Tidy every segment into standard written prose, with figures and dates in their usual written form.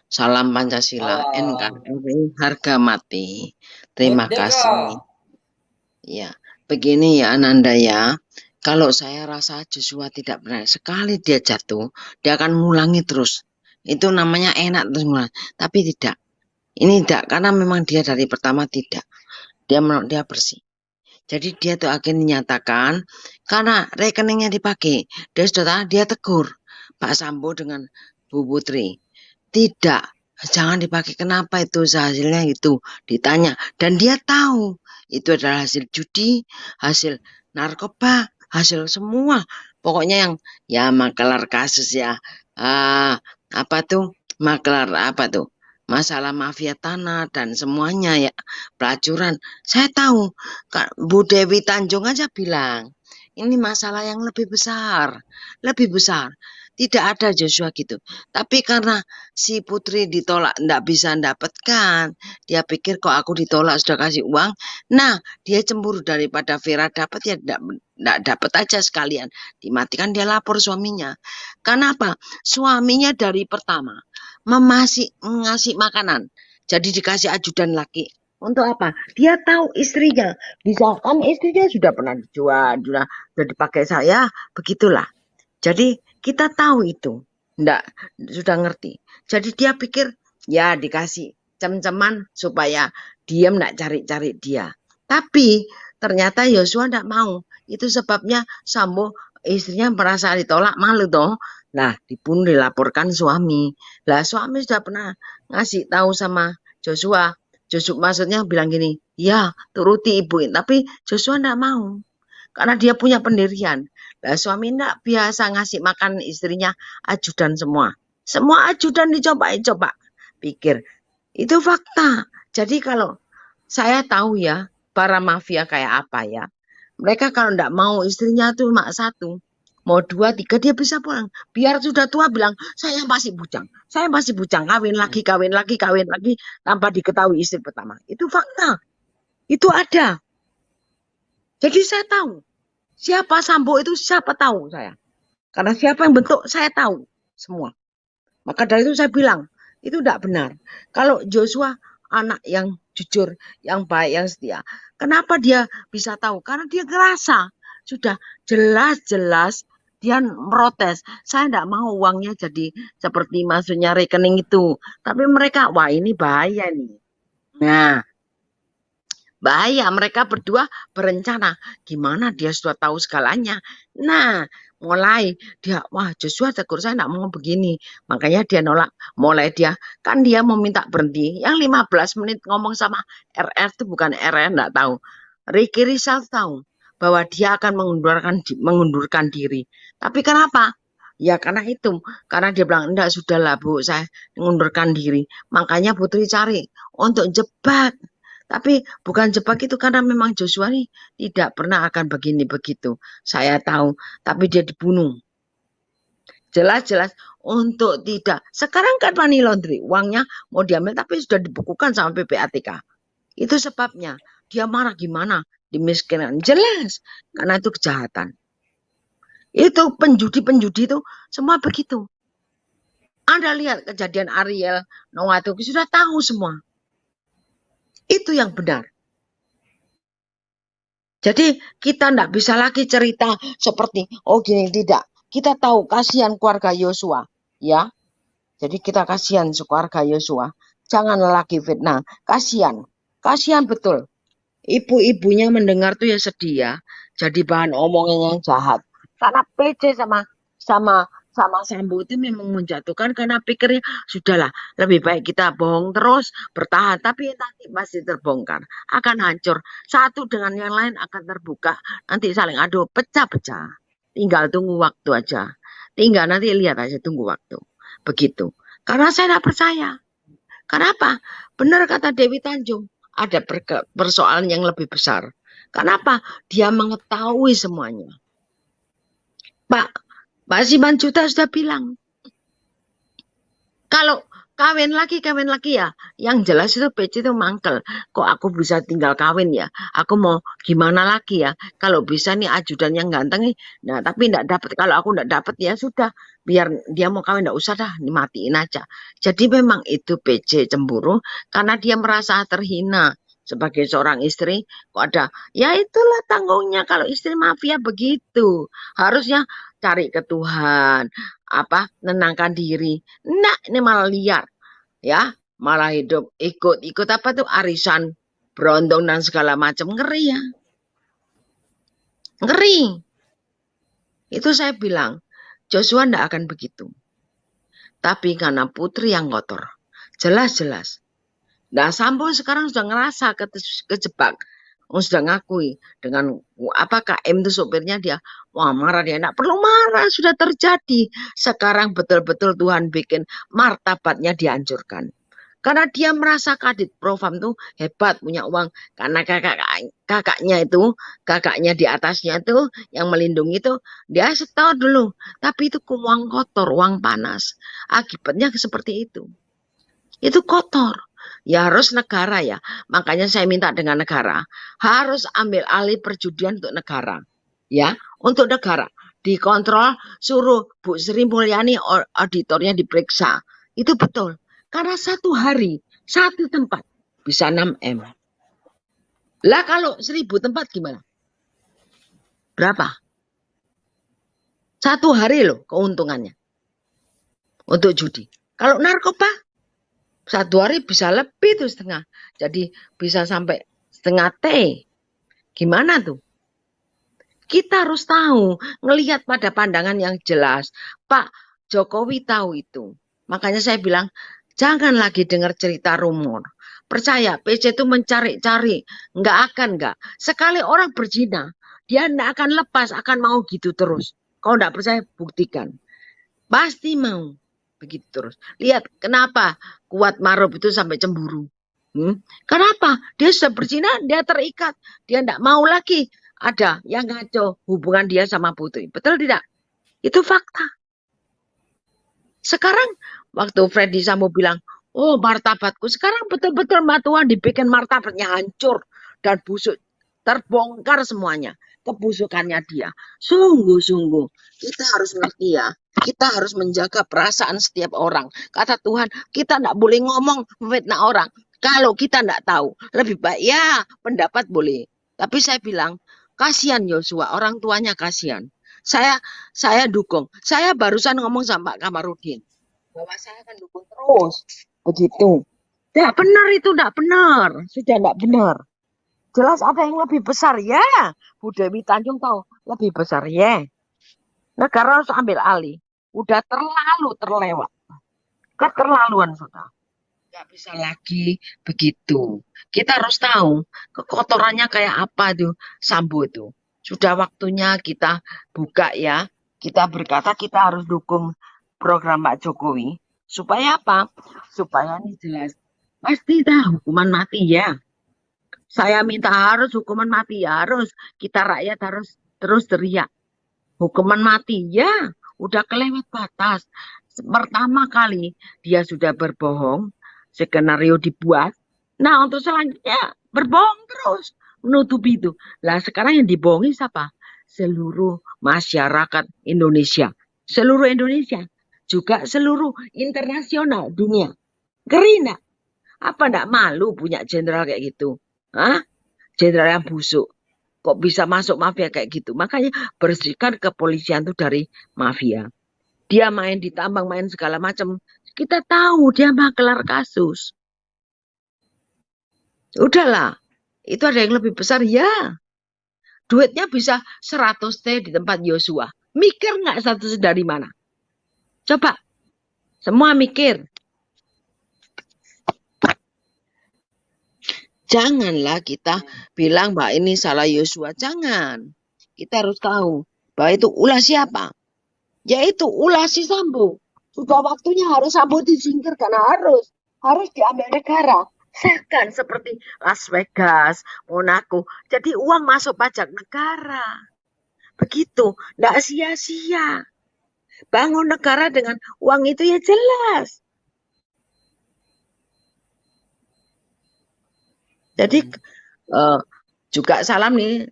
Salam Pancasila, Salam. NKRI, harga mati. Terima Merdeka. kasih. Ya, begini ya Ananda ya. Kalau saya rasa Joshua tidak benar, sekali dia jatuh, dia akan mengulangi terus. Itu namanya enak terus ngulang. Tapi tidak. Ini tidak, karena memang dia dari pertama tidak. Dia bersih. Jadi dia tuh akan menyatakan karena rekeningnya dipakai. Dia sudah tahu, dia tegur Pak Sambo dengan Bu Putri. Tidak, jangan dipakai. Kenapa itu hasilnya itu? Ditanya. Dan dia tahu itu adalah hasil judi, hasil narkoba, hasil semua. Pokoknya yang ya makelar kasus ya. Ah, apa tuh? Makelar apa tuh? Masalah mafia tanah dan semuanya ya. Pelacuran. Saya tahu. Kak Bu Dewi Tanjung aja bilang. Ini masalah yang lebih besar. Lebih besar. Tidak ada Joshua gitu. Tapi karena si Putri ditolak, ndak bisa mendapatkan. Dia pikir kok aku ditolak sudah kasih uang. Nah, dia cemburu daripada Vera dapat ya ndak dapat aja sekalian. Dimatikan dia lapor suaminya. Kenapa? Suaminya dari pertama ngasih makanan. Jadi dikasih ajudan laki. Untuk apa? Dia tahu istrinya. Misalkan istrinya sudah pernah dijual, sudah dipakai saya, begitulah. Jadi kita tahu itu. Ndak, sudah ngerti. Jadi dia pikir ya dikasih cem-ceman supaya diam ndak cari-cari dia. Tapi ternyata Yosua ndak mau. Itu sebabnya Sambo istrinya merasa ditolak malu toh. Nah, dibunuh dilaporkan suami. Lah suami sudah pernah ngasih tahu sama Joshua. Joshua maksudnya bilang gini, ya turuti ibu. Tapi Joshua ndak mau. Karena dia punya pendirian. Lah suami ndak biasa ngasih makan istrinya ajudan semua. Semua ajudan dicoba-coba. Pikir, itu fakta. Jadi kalau saya tahu ya, para mafia kayak apa ya. Mereka kalau ndak mau istrinya tuh mak satu, mau dua, tiga, dia bisa pulang. Biar sudah tua bilang, saya masih bujang. Saya masih bujang, kawin lagi, kawin lagi, kawin lagi, tanpa diketahui istri pertama. Itu fakta. Itu ada. Jadi saya tahu. Siapa Sambo itu siapa tahu saya. Karena siapa yang bentuk saya tahu semua. Maka dari itu saya bilang, itu tidak benar. Kalau Joshua anak yang jujur, yang baik, yang setia. Kenapa dia bisa tahu? Karena dia ngerasa. Sudah jelas-jelas dia protes. Saya tidak mau uangnya jadi seperti maksudnya rekening itu. Tapi mereka, wah ini bahaya nih. Nah, bahaya, mereka berdua berencana. Gimana dia sudah tahu segalanya. Nah, mulai dia, wah Joshua tegur saya tidak mau begini. Makanya dia nolak. Mulai dia, kan dia mau minta berhenti. Yang 15 menit ngomong sama RR itu bukan RR, tidak tahu. Ricky Rizal tahu bahwa dia akan mengundurkan diri. Tapi kenapa? Ya karena itu. Karena dia bilang, enggak, sudahlah Bu, saya mengundurkan diri. Makanya Putri cari untuk jebak. Tapi bukan jebak itu karena memang Joshua nih tidak pernah akan begini begitu. Saya tahu, tapi dia dibunuh. Jelas-jelas untuk tidak. Sekarang kan money laundry, uangnya mau diambil tapi sudah dibukukan sama PPATK. Itu sebabnya dia marah gimana? Dimiskinkan. Jelas, karena itu kejahatan. Itu penjudi-penjudi itu semua begitu. Anda lihat kejadian Ariel Noah itu sudah tahu semua. Itu yang benar. Jadi kita tidak bisa lagi cerita seperti, oh gini, tidak. Kita tahu kasihan keluarga Yosua. Ya, jadi kita kasihan keluarga Yosua. Jangan lagi fitnah. Kasihan. Kasihan betul. Ibu-ibunya mendengar tuh ya sedih ya. Jadi bahan omongan yang jahat. Karena PC sama sama Sambo itu memang menjatuhkan karena pikirnya sudahlah lebih baik kita bohong terus bertahan tapi nanti pasti terbongkar akan hancur satu dengan yang lain akan terbuka nanti saling adu pecah-pecah tinggal tunggu waktu aja tinggal nanti lihat aja tunggu waktu begitu karena saya tidak percaya kenapa benar kata Dewi Tanjung ada persoalan yang lebih besar kenapa dia mengetahui semuanya Pak Simanjuta sudah bilang kalau kawin lagi ya. Yang jelas itu PC itu mangkel. Kok aku bisa tinggal kawin ya? Aku mau gimana lagi ya? Kalau bisa nih ajudan yang ganteng nih. Nah, tapi enggak dapat. Kalau aku enggak dapat ya sudah. Biar dia mau kawin enggak usah dah, dimatiin aja. Jadi memang itu PC cemburu karena dia merasa terhina sebagai seorang istri. Kok ada? Ya itulah tanggungnya kalau istri mafia begitu. Harusnya cari ke Tuhan, nenangkan diri. Nah, ini malah liar, ya, malah hidup ikut apa tuh arisan berondong dan segala macam, ngeri ya, ngeri. Itu saya bilang, Joshua ndak akan begitu. Tapi karena putri yang kotor, jelas-jelas. Nah, Sambo sekarang sudah ngerasa kejebak. Sudah ngakui dengan KM itu sopirnya dia, wah marah dia, enggak perlu marah, sudah terjadi. Sekarang betul-betul Tuhan bikin martabatnya dihancurkan. Karena dia merasa Kadit Propam tuh hebat, punya uang. Karena kakaknya di atasnya itu yang melindungi itu, dia setor dulu. Tapi itu uang kotor, uang panas. Akibatnya seperti itu. Itu kotor. Ya harus negara ya. Makanya saya minta dengan negara. Harus ambil alih perjudian untuk negara. Ya, untuk negara. Dikontrol, suruh Bu Sri Mulyani auditornya diperiksa. Itu betul. Karena satu hari, satu tempat bisa 6M. Lah kalau 1000 tempat gimana? Berapa? Satu hari loh keuntungannya. Untuk judi. Kalau narkoba, satu hari bisa lebih tuh setengah. Jadi bisa sampai setengah T. Gimana tuh? Kita harus tahu, ngelihat pada pandangan yang jelas. Pak Jokowi tahu itu. Makanya saya bilang, jangan lagi dengar cerita rumor. Percaya, PC itu mencari-cari. Enggak. Sekali orang berzina, dia enggak akan lepas, akan mau gitu terus. Kalau enggak percaya, buktikan. Pasti mau. Begitu terus. Lihat kenapa Kuat Maruf itu sampai cemburu. Kenapa? Dia sudah berzina, dia terikat. Dia enggak mau lagi ada yang ngaco hubungan dia sama Putri. Betul tidak? Itu fakta. Sekarang waktu Freddy Sambo bilang, oh martabatku. Sekarang betul-betul Mbak Tuhan dibikin martabatnya hancur dan busuk. Terbongkar semuanya. Kebusukannya dia. Sungguh-sungguh. Kita harus ngerti ya. Kita harus menjaga perasaan setiap orang. Kata Tuhan, kita tidak boleh ngomong memfitnah orang. Kalau kita tidak tahu, lebih baik ya pendapat boleh. Tapi saya bilang, kasihan Yosua, orang tuanya kasihan. Saya dukung. Saya barusan ngomong sama Pak Kamarudin bahwa saya akan dukung terus. Begitu. Tidak benar itu, tidak benar. Sudah tidak benar. Jelas ada yang lebih besar ya. Bu Dewi Tanjung tahu lebih besar ya. Negara harus ambil alih. Udah terlalu terlewat. Keterlaluan sudah. Nggak bisa lagi begitu. Kita harus tahu kekotorannya kayak apa tuh Sambo itu. Sudah waktunya kita buka ya. Kita berkata kita harus dukung program Pak Jokowi. Supaya apa? Supaya ini jelas. Pasti dah hukuman mati ya. Saya minta harus hukuman mati ya. Harus. Kita rakyat harus terus teriak. Hukuman mati ya. Udah kelewat batas. Pertama kali dia sudah berbohong. Skenario dibuat. Nah untuk selanjutnya berbohong terus. Menutupi itu. Lah sekarang yang dibohongi siapa? Seluruh masyarakat Indonesia. Seluruh Indonesia. Juga seluruh internasional dunia. Ngeri enggak? Apa enggak malu punya jenderal kayak gitu? Hah? Jenderal yang busuk. Kok bisa masuk mafia kayak gitu? Makanya bersihkan kepolisian itu dari mafia. Dia main di tambang, main segala macam. Kita tahu dia makelar kasus. Udahlah. Itu ada yang lebih besar ya. Duitnya bisa 100 T di tempat Yosua. Mikir nggak 100 dari mana? Coba. Semua mikir. Janganlah kita bilang bahwa ini salah Yosua. Jangan. Kita harus tahu bahwa itu ulah siapa. Yaitu ulah si Sambo. Sudah waktunya harus Sambo disingkirkan. Harus diambil negara. Seakan seperti Las Vegas, Monaco. Jadi uang masuk pajak negara. Begitu. Tidak sia-sia. Bangun negara dengan uang itu ya jelas. Jadi juga salam nih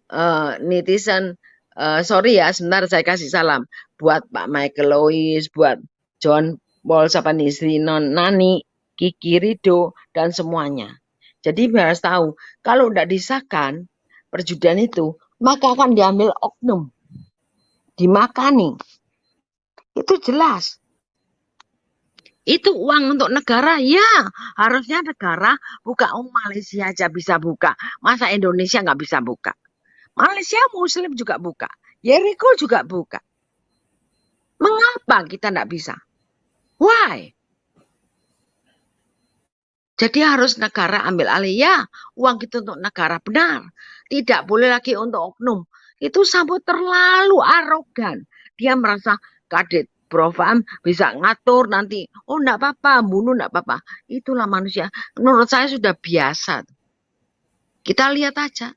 netizen. Sorry ya, sebentar saya kasih salam buat Pak Michael Lois, buat John Paul, siapa nih, Sri Nani, Kiki Rido, dan semuanya. Jadi harus tahu, kalau tidak disahkan perjudian itu, maka akan diambil oknum, dimakani. Itu jelas. Itu uang untuk negara, ya. Harusnya negara buka. Malaysia aja bisa buka. Masa Indonesia nggak bisa buka? Malaysia Muslim juga buka. Jericho juga buka. Mengapa kita nggak bisa? Why? Jadi harus negara ambil alih. Ya, uang itu untuk negara, benar. Tidak boleh lagi untuk oknum. Itu Sambo terlalu arogan. Dia merasa kadet. Profam bisa ngatur nanti. Oh, enggak apa-apa, bunuh enggak apa-apa. Itulah manusia. Menurut saya sudah biasa. Kita lihat aja.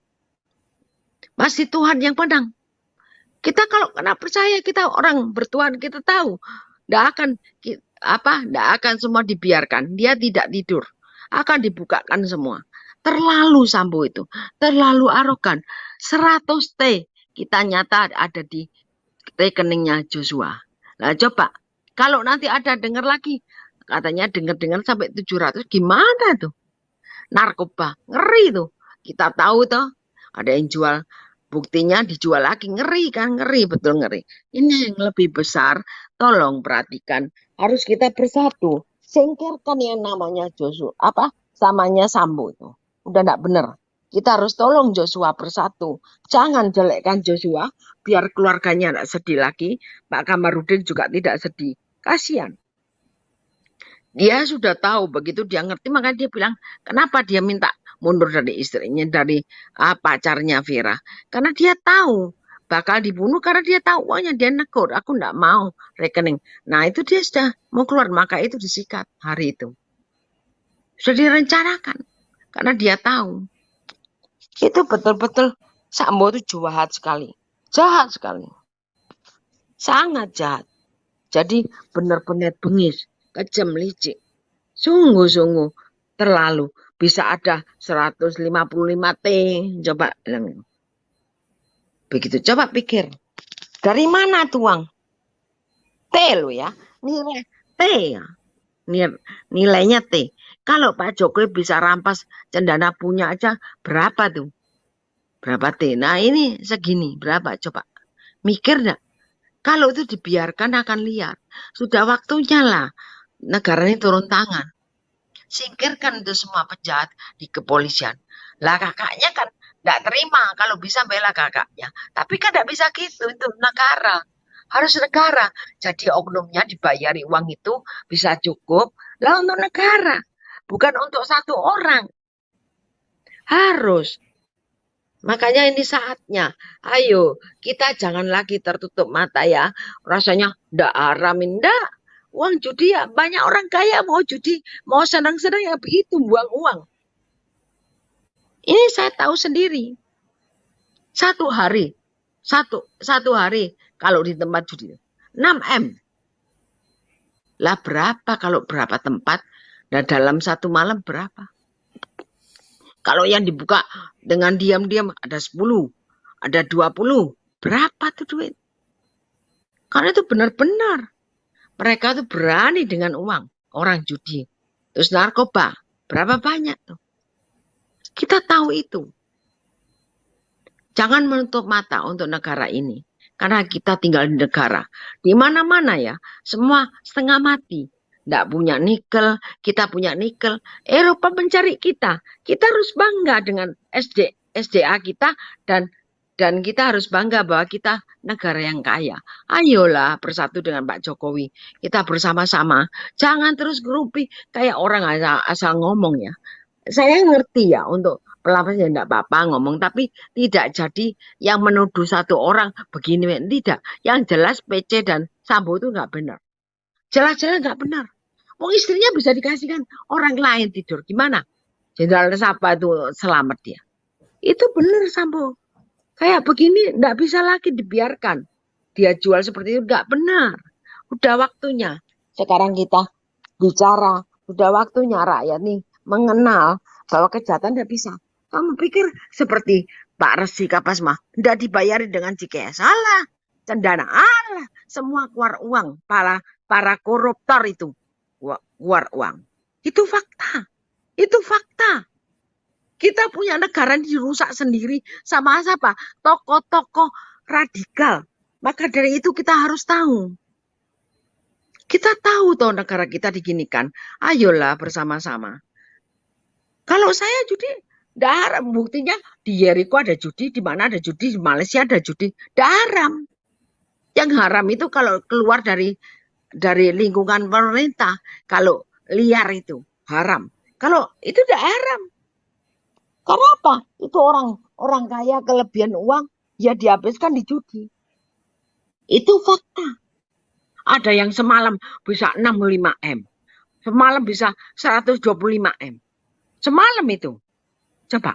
Masih Tuhan yang menang. Kita kalau kena percaya, kita orang bertuhan, kita tahu. Enggak akan semua dibiarkan. Dia tidak tidur. Akan dibukakan semua. Terlalu Sambo itu. Terlalu arogan. 100 T kita nyata ada di rekeningnya Joshua. Nah coba, kalau nanti ada dengar lagi, katanya dengar-dengar sampai 700, gimana tuh? Narkoba, ngeri tuh. Kita tahu tuh, ada yang jual, buktinya dijual lagi, ngeri kan, ngeri, betul ngeri. Ini yang lebih besar, tolong perhatikan, harus kita bersatu. Singkirkan yang namanya Joshua, samanya Sambo itu. Udah enggak benar. Kita harus tolong Joshua bersatu. Jangan jelekkan Joshua, biar keluarganya tidak sedih lagi. Pak Kamarudin juga tidak sedih. Kasihan. Dia sudah tahu, begitu dia ngerti, makanya dia bilang, kenapa dia minta mundur dari istrinya, dari pacarnya Vera. Karena dia tahu bakal dibunuh, karena dia tahu uangnya, dia negur, aku tidak mau rekening. Nah itu dia sudah mau keluar, maka itu disikat hari itu. Sudah direncanakan, karena dia tahu. Itu betul-betul Sambo itu jahat sekali. Jahat sekali. Sangat jahat. Jadi benar-benar bengis, kejam, licik. Sungguh-sungguh terlalu. Bisa ada 155 T. Coba bilang. Begitu, coba pikir. Dari mana tuh uang? T lo ya. Nilai T ya. Nilainya T. Kalau Pak Jokowi bisa rampas Cendana punya aja, berapa tuh? Berapa T? Nah ini segini, berapa coba? Mikir enggak? Kalau itu dibiarkan akan liar. Sudah waktunya lah negara ini turun tangan. Singkirkan itu semua penjahat di kepolisian. Lah kakaknya kan enggak terima kalau bisa bela kakaknya. Tapi kan enggak bisa gitu, itu negara. Harus negara. Jadi oknumnya dibayari uang itu bisa cukup. Lah untuk negara. Bukan untuk satu orang. Harus. Makanya ini saatnya. Ayo, kita jangan lagi tertutup mata ya. Rasanya ndak haram, ndak. Uang judi ya, banyak orang kaya mau judi, mau senang-senang ya begitu, buang uang. Ini saya tahu sendiri. Satu hari kalau di tempat judi 6 M. Lah berapa kalau berapa tempat? Dan dalam satu malam berapa? Kalau yang dibuka dengan diam-diam ada 10, ada 20. Berapa tuh duit? Karena itu benar-benar. Mereka tuh berani dengan uang. Orang judi. Terus narkoba. Berapa banyak tuh? Kita tahu itu. Jangan menutup mata untuk negara ini. Karena kita tinggal di negara. Di mana-mana ya. Semua setengah mati. Nggak punya nikel, kita punya nikel. Eropa mencari kita. Kita harus bangga dengan SDA kita dan kita harus bangga bahwa kita negara yang kaya. Ayolah bersatu dengan Pak Jokowi. Kita bersama-sama. Jangan terus gerupi kayak orang asal ngomong ya. Saya ngerti ya untuk pelapis ya enggak apa-apa ngomong, tapi tidak jadi yang menuduh satu orang begini, tidak. Yang jelas PC dan Sambo itu enggak benar. Jelas-jelas enggak benar. Wong istrinya bisa dikasihkan orang lain tidur. Gimana? Jenderal siapa itu selamat dia. Itu benar Sambo. Kayak begini enggak bisa lagi dibiarkan. Dia jual seperti itu enggak benar. Udah waktunya. Sekarang kita bicara. Udah waktunya rakyat nih mengenal bahwa kejahatan enggak bisa. Kamu pikir seperti Pak Resi Kapas mah tidak dibayari dengan jika salah. Cendana Allah, semua keluar uang, para koruptor itu keluar uang. Itu fakta. Itu fakta. Kita punya negara dirusak sendiri sama siapa? Tokoh-tokoh radikal. Maka dari itu kita harus tahu. Kita tahu toh negara kita diginikan. Ayolah bersama-sama. Kalau saya judi, tidak haram. Buktinya di Jericho ada judi, di mana ada judi, di Malaysia ada judi. Tidak haram. Yang haram itu kalau keluar dari lingkungan pemerintah. Kalau liar itu haram. Kalau itu tidak haram. Karena apa? Itu orang kaya kelebihan uang, ya dihabiskan di judi. Itu fakta. Ada yang semalam bisa 65 M. Semalam bisa 125 M. Semalam itu. Coba.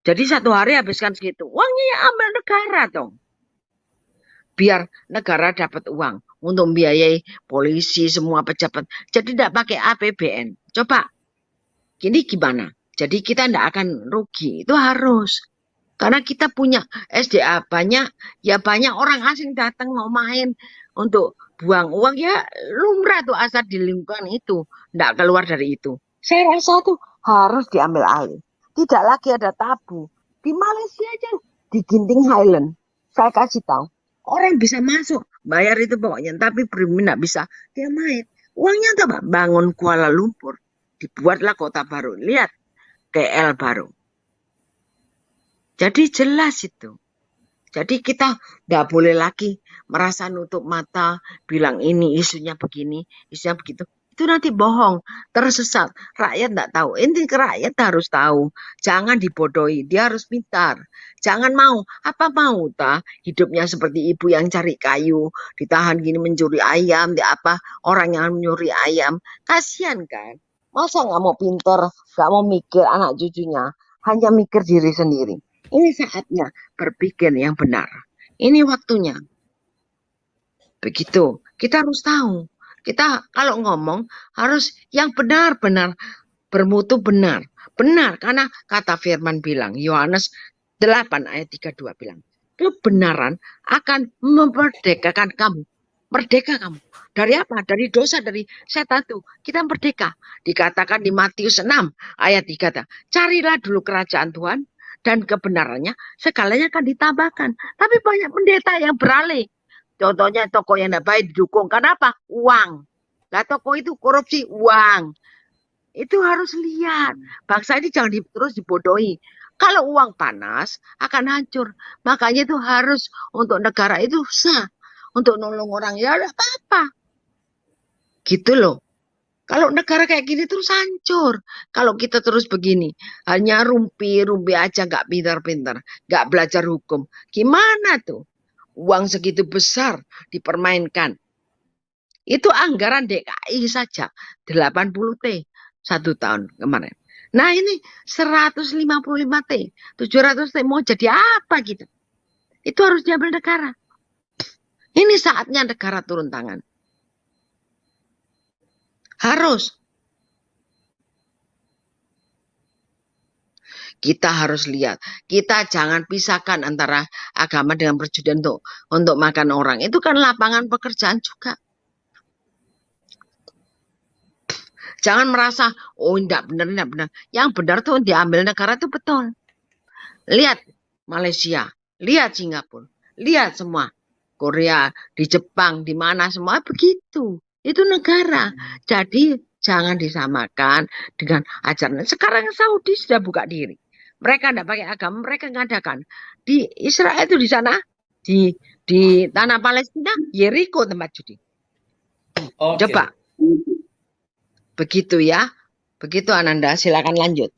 Jadi satu hari habiskan segitu. Uangnya ya ambil negara dong. Biar negara dapat uang untuk membiayai polisi, semua pejabat. Jadi tidak pakai APBN. Coba. Gini gimana? Jadi kita tidak akan rugi. Itu harus. Karena kita punya SDA banyak. Ya banyak orang asing datang mau main untuk buang uang. Ya lumrah tuh asal di lingkungan itu. Tidak keluar dari itu. Saya rasa tuh harus diambil alih. Tidak lagi ada tabu. Di Malaysia aja. Di Genting Highland. Saya kasih tahu. Orang bisa masuk. Bayar itu pokoknya. Tapi pribumi tidak bisa. Dia main. Uangnya apa? Bangun Kuala Lumpur. Dibuatlah kota baru. Lihat. KL baru. Jadi jelas itu. Jadi kita nggak boleh lagi merasa nutup mata, bilang ini isunya begini, isunya begitu. Itu nanti bohong, tersesat. Rakyat nggak tahu. Ini rakyat harus tahu. Jangan dibodohi. Dia harus pintar. Jangan mau. Apa mau ta? Hidupnya seperti ibu yang cari kayu, ditahan gini mencuri ayam, apa orang yang mencuri ayam. Kasihan kan? Masa nggak mau pinter, nggak mau mikir anak cucunya, hanya mikir diri sendiri. Ini saatnya berpikir yang benar. Ini waktunya. Begitu. Kita harus tahu. Kita kalau ngomong harus yang benar-benar bermutu benar. Benar, karena kata firman bilang, Yohanes 8 ayat 32 bilang, kebenaran akan memerdekakan kamu. Merdeka kamu. Dari apa? Dari dosa, dari setan itu. Kita merdeka. Dikatakan di Matius 6 ayat 3. Carilah dulu kerajaan Tuhan dan kebenarannya, segalanya akan ditambahkan. Tapi banyak pendeta yang beralih. Contohnya toko yang tidak baik didukung. Kenapa? Uang. Lah toko itu korupsi uang. Itu harus lihat. Bangsa ini jangan terus dibodohi. Kalau uang panas akan hancur. Makanya itu harus untuk negara itu sah. Untuk nolong orang ya apa-apa. Gitu loh. Kalau negara kayak gini terus hancur. Kalau kita terus begini. Hanya rumpi aja gak pintar-pintar. Gak belajar hukum. Gimana tuh? Uang segitu besar dipermainkan. Itu anggaran DKI saja. 80 T. 1 tahun kemarin. Nah ini 155 T. 700 T mau jadi apa gitu. Itu harus diambil negara. Ini saatnya negara turun tangan. Harus. Kita harus lihat. Kita jangan pisahkan antara agama dengan perjudian untuk makan orang. Itu kan lapangan pekerjaan juga. Jangan merasa, oh tidak benar, tidak benar. Yang benar tuh diambil negara itu betul. Lihat Malaysia, lihat Singapura, lihat semua. Korea, di Jepang, di mana semua begitu. Itu negara. Jadi jangan disamakan dengan ajaran. Sekarang Saudi sudah buka diri. Mereka tidak pakai agama, mereka ngadakan. Di Israel itu di sana, di tanah Palestina, Jericho tempat judi. Okay. Coba. Begitu ya. Begitu Ananda, silakan lanjut.